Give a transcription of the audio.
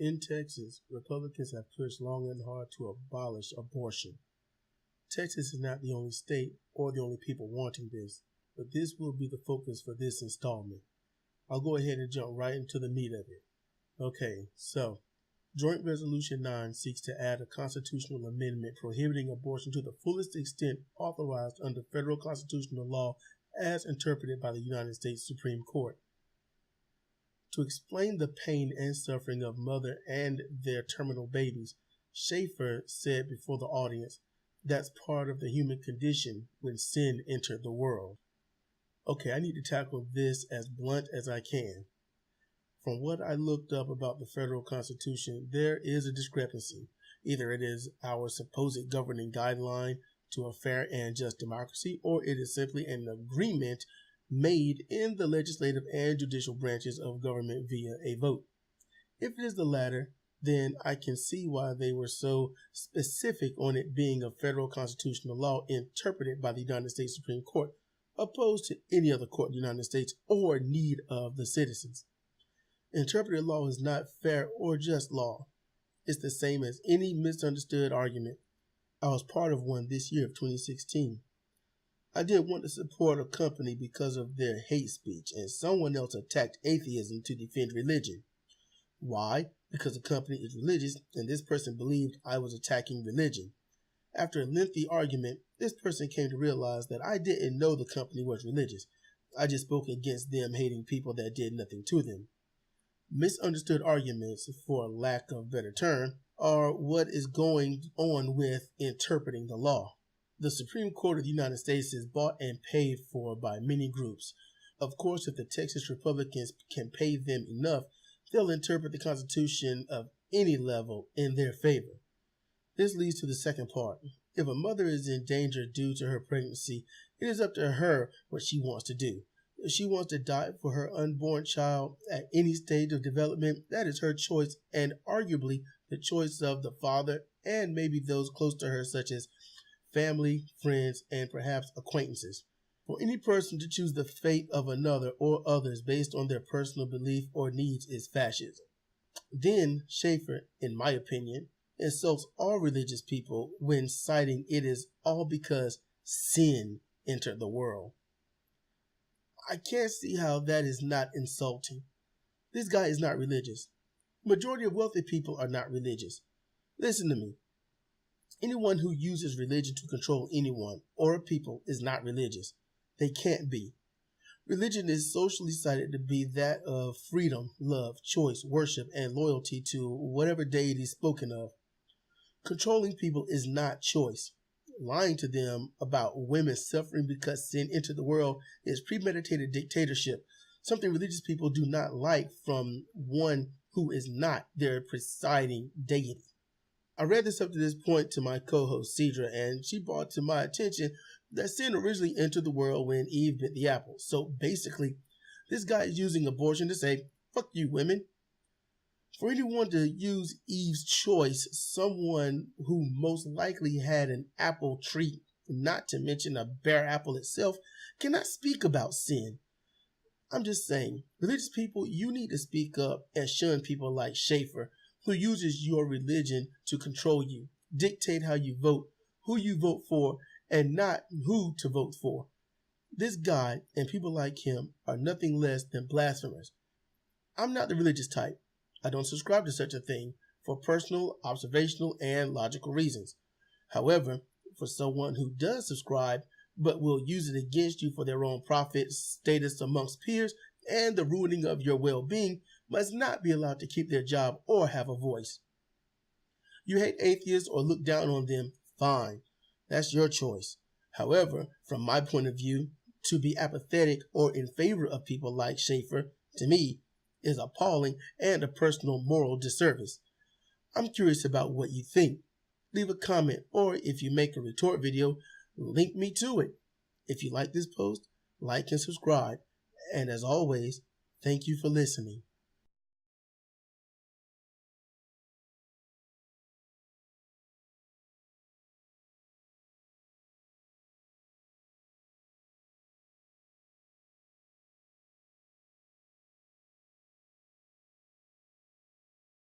In Texas, Republicans have pushed long and hard to abolish abortion. Texas is not the only state or the only people wanting this, but this will be the focus for this installment. I'll go ahead and jump right into the meat of it. Okay, so Joint Resolution 9 seeks to add a constitutional amendment prohibiting abortion to the fullest extent authorized under federal constitutional law as interpreted by the United States Supreme Court. To explain the pain and suffering of mother and their terminal babies, Schaefer said before the audience, "That's part of the human condition when sin entered the world." Okay, I need to tackle this as blunt as I can. From what I looked up about the federal constitution, there is a discrepancy. Either it is our supposed governing guideline to a fair and just democracy, or it is simply an agreement made in the legislative and judicial branches of government via a vote. If it is the latter, then I can see why they were so specific on it being a federal constitutional law interpreted by the United States Supreme Court, opposed to any other court in the United States or need of the citizens. Interpreted law is not fair or just law. It's the same as any misunderstood argument. I was part of one this year of 2016. I didn't want to support a company because of their hate speech, and someone else attacked atheism to defend religion. Why? Because the company is religious, and this person believed I was attacking religion. After a lengthy argument, this person came to realize that I didn't know the company was religious. I just spoke against them hating people that did nothing to them. Misunderstood arguments, for lack of a better term, are what is going on with interpreting the law. The Supreme Court of the United States is bought and paid for by many groups. Of course, if the Texas Republicans can pay them enough, they'll interpret the Constitution of any level in their favor. This leads to the second part. If a mother is in danger due to her pregnancy, it is up to her what she wants to do. If she wants to die for her unborn child at any stage of development, that is her choice and arguably the choice of the father and maybe those close to her, such as family, friends, and perhaps acquaintances. For any person to choose the fate of another or others based on their personal belief or needs is fascism. Then Schaefer, in my opinion, insults all religious people when citing it is all because sin entered the world. I can't see how that is not insulting. This guy is not religious. Majority of wealthy people are not religious. Listen to me. Anyone who uses religion to control anyone or a people is not religious. They can't be. Religion is socially cited to be that of freedom, love, choice, worship, and loyalty to whatever deity is spoken of. Controlling people is not choice. Lying to them about women suffering because sin entered the world is premeditated dictatorship, something religious people do not like from one who is not their presiding deity. I read this up to this point to my co-host Cedra, and she brought to my attention that sin originally entered the world when Eve bit the apple. So basically, this guy is using abortion to say, fuck you, women. For anyone to use Eve's choice, someone who most likely had an apple tree, not to mention a bare apple itself, cannot speak about sin. I'm just saying, religious people, you need to speak up and shun people like Schaefer, who uses your religion to control you, dictate how you vote, who you vote for, and not who to vote for. This guy and people like him are nothing less than blasphemers. I'm not the religious type. I don't subscribe to such a thing for personal, observational, and logical reasons. However, for someone who does subscribe but will use it against you for their own profit, status amongst peers, and the ruining of your well-being, must not be allowed to keep their job or have a voice. You hate atheists or look down on them, fine. That's your choice. However, from my point of view, to be apathetic or in favor of people like Schaefer, to me, is appalling and a personal moral disservice. I'm curious about what you think. Leave a comment, or if you make a retort video, link me to it. If you like this post, like and subscribe. And as always, thank you for listening.